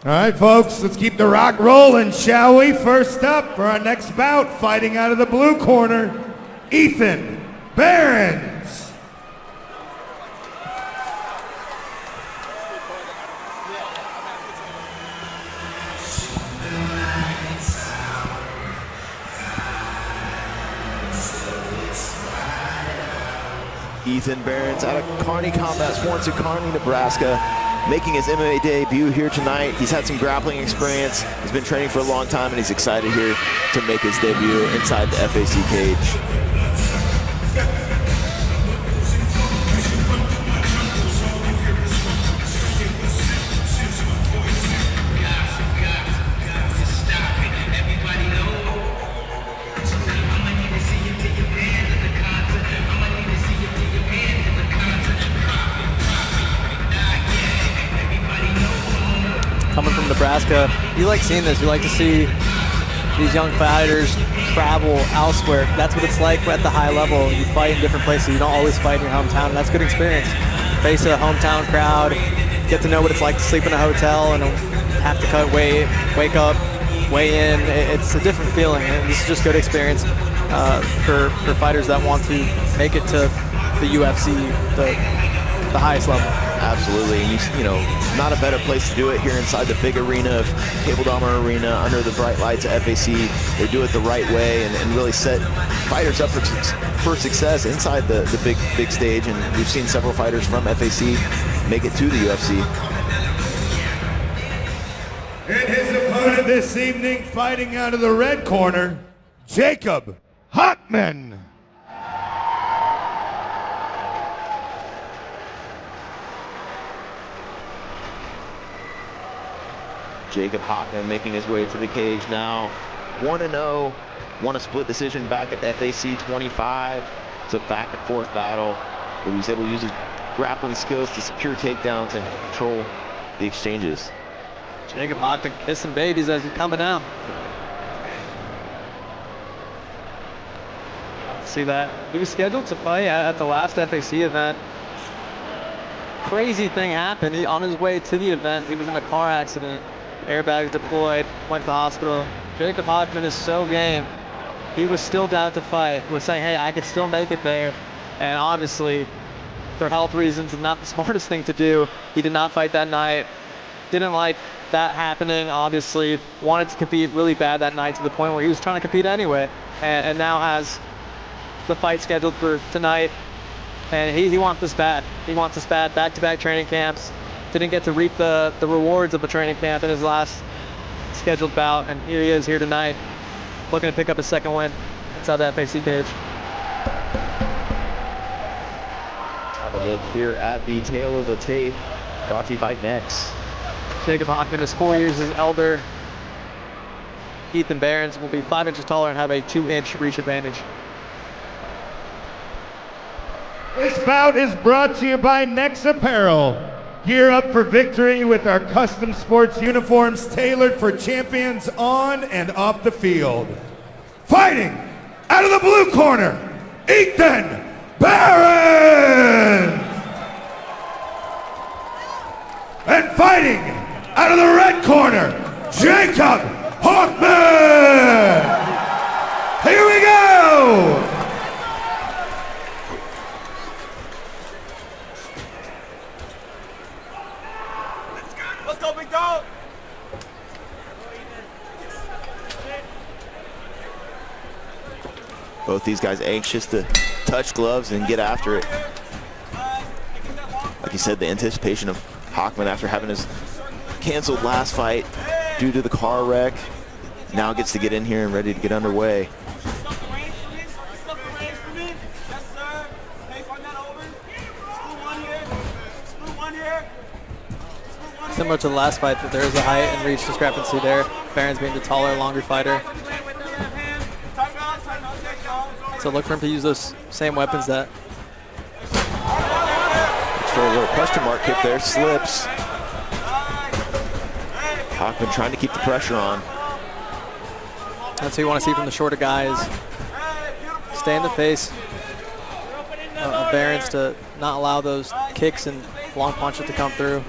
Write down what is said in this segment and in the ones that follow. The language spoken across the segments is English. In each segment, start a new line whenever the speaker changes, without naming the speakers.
All right, folks, let's keep the rock rolling, shall we? First up for our next bout, fighting out of the blue corner, Ethan Beherns.
Ethan Beherns out of Kearney Combat Sports in Kearney, Nebraska, making his MMA debut here tonight. He's had some grappling experience. He's been training for a long time, and he's excited here to make his debut inside the FAC cage.
Coming from Nebraska, you like seeing this. You like to see these young fighters travel elsewhere. That's what it's like at the high level. You fight in different places. You don't always fight in your hometown. That's a good experience. Face a hometown crowd, get to know what it's like to sleep in a hotel and have to cut weight, wake up, weigh in. It's a different feeling, and this is just good experience for fighters that want to make it to the UFC, the highest level.
Absolutely, you know, not a better place to do it here inside the big arena of Cable Dahmer Arena under the bright lights of FAC. They do it the right way and really set fighters up for success inside the big stage. And we've seen several fighters from FAC make it to the UFC.
And his opponent this evening, fighting out of the red corner, Jakob Hockman.
Jakob Hockman making his way to the cage now. 1-0, won a split decision back at FAC 25. It's a back and forth battle where he was able to use his grappling skills to secure takedowns and control the exchanges.
Jakob Hockman kissing babies as he's coming out. See that? He was scheduled to fight at the last FAC event. Crazy thing happened. On his way to the event, he was in a car accident. Airbags deployed, went to the hospital. Jakob Hockman is so game. He was still down to fight. He was saying, hey, I can still make it there. And obviously, for health reasons, it's not the smartest thing to do. He did not fight that night. Didn't like that happening, obviously. Wanted to compete really bad that night to the point where he was trying to compete anyway. And now has the fight scheduled for tonight. And he wants this bad. He wants this bad. Back-to-back training camps. Didn't get to reap the rewards of a training camp in his last scheduled bout, and here he is here tonight, looking to pick up his second win inside the FAC cage.
Have a look here at the tail of the tape, brought to you by Next.
Jakob Hockman is 4 years his elder. Ethan Beherns will be 5 inches taller and have a 2-inch reach advantage.
This bout is brought to you by Next Apparel. Gear up for victory with our custom sports uniforms tailored for champions on and off the field. Fighting out of the blue corner, Ethan Beherns! And fighting out of the red corner, Jakob Hockman! Here we go!
Let's go, big dog!
Both these guys anxious to touch gloves and get after it. Like you said, the anticipation of Hockman after having his canceled last fight due to the car wreck now gets to get in here and ready to get underway.
Similar to the last fight, there is a height and reach discrepancy there. Beherns being the taller, longer fighter. So look for him to use those same weapons that.
Looks for a little question mark kick there, slips. Hockman trying to keep the pressure on.
That's what you want to see from the shorter guys. Stay in the face of Beherns to not allow those kicks and long punches to come through.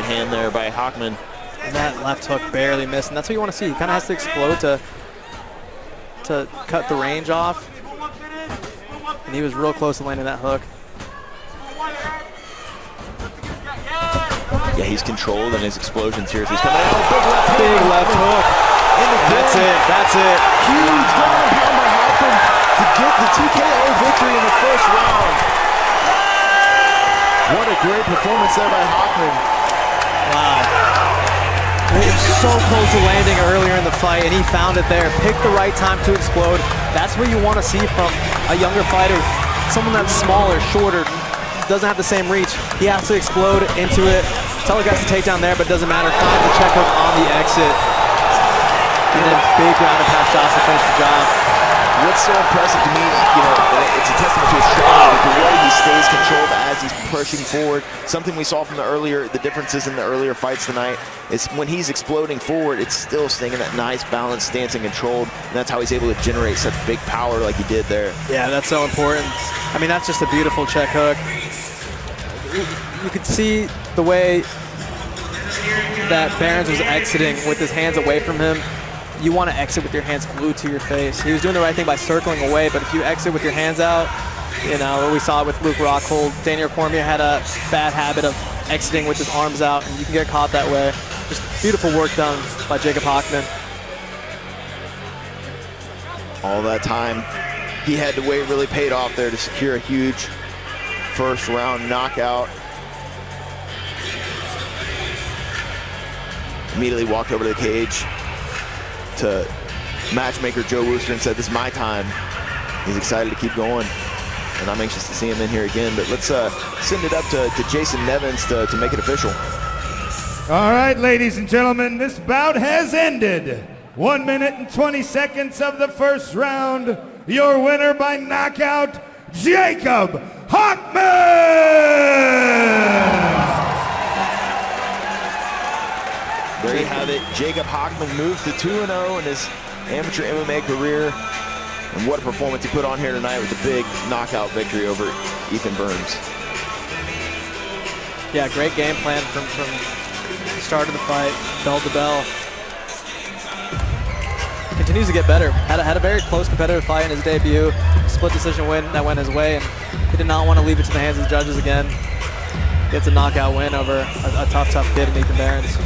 hand there by Hockman.
And that left hook barely missed, and that's what you want to see. He kind of has to explode to cut the range off. And he was real close to landing that hook.
Yeah, he's controlled in his explosions here. So he's coming out.
Big left hook. That's it. That's it.
Huge ground pound by Hockman to get the TKO victory in the first round. What a great performance there by Hockman.
Wow. He was so close to landing earlier in the fight, and he found it there. Picked the right time to explode. That's what you want to see from a younger fighter. Someone that's smaller, shorter, doesn't have the same reach. He has to explode into it. Teleguy's the takedown there, but it doesn't matter. Finds the check hook on the exit. And then big ground and pound shots to finish the job.
What's so impressive to me, you know, it's a testament to his strategy, the way he stays controlled as he's pushing forward. Something we saw from the differences in the earlier fights tonight is when he's exploding forward, it's still staying in that nice balanced stance and controlled, and that's how he's able to generate such big power like he did there.
Yeah, that's so important. I mean, that's just a beautiful check hook. You could see the way that Beherns was exiting with his hands away from him. You want to exit with your hands glued to your face. He was doing the right thing by circling away, but if you exit with your hands out, you know, we saw it with Luke Rockhold. Daniel Cormier had a bad habit of exiting with his arms out, and you can get caught that way. Just beautiful work done by Jakob Hockman.
All that time he had to wait really paid off there to secure a huge first round knockout. Immediately walked over to the cage to matchmaker Joe Wooster and said, "This is my time." He's excited to keep going, and I'm anxious to see him in here again. But let's send it up to Jason Nevins to make it official.
All right, ladies and gentlemen, this bout has ended. 1 minute and 20 seconds of the first round. Your winner by knockout, Jakob Hockman!
There you have it. Jakob Hockman moves to 2-0 in his amateur MMA career. And what a performance he put on here tonight with a big knockout victory over Ethan Beherns.
Yeah, great game plan from the start of the fight, bell to bell. Continues to get better. Had a very close competitive fight in his debut. Split decision win that went his way, and he did not want to leave it to the hands of the judges again. Gets a knockout win over a tough kid in Ethan Beherns.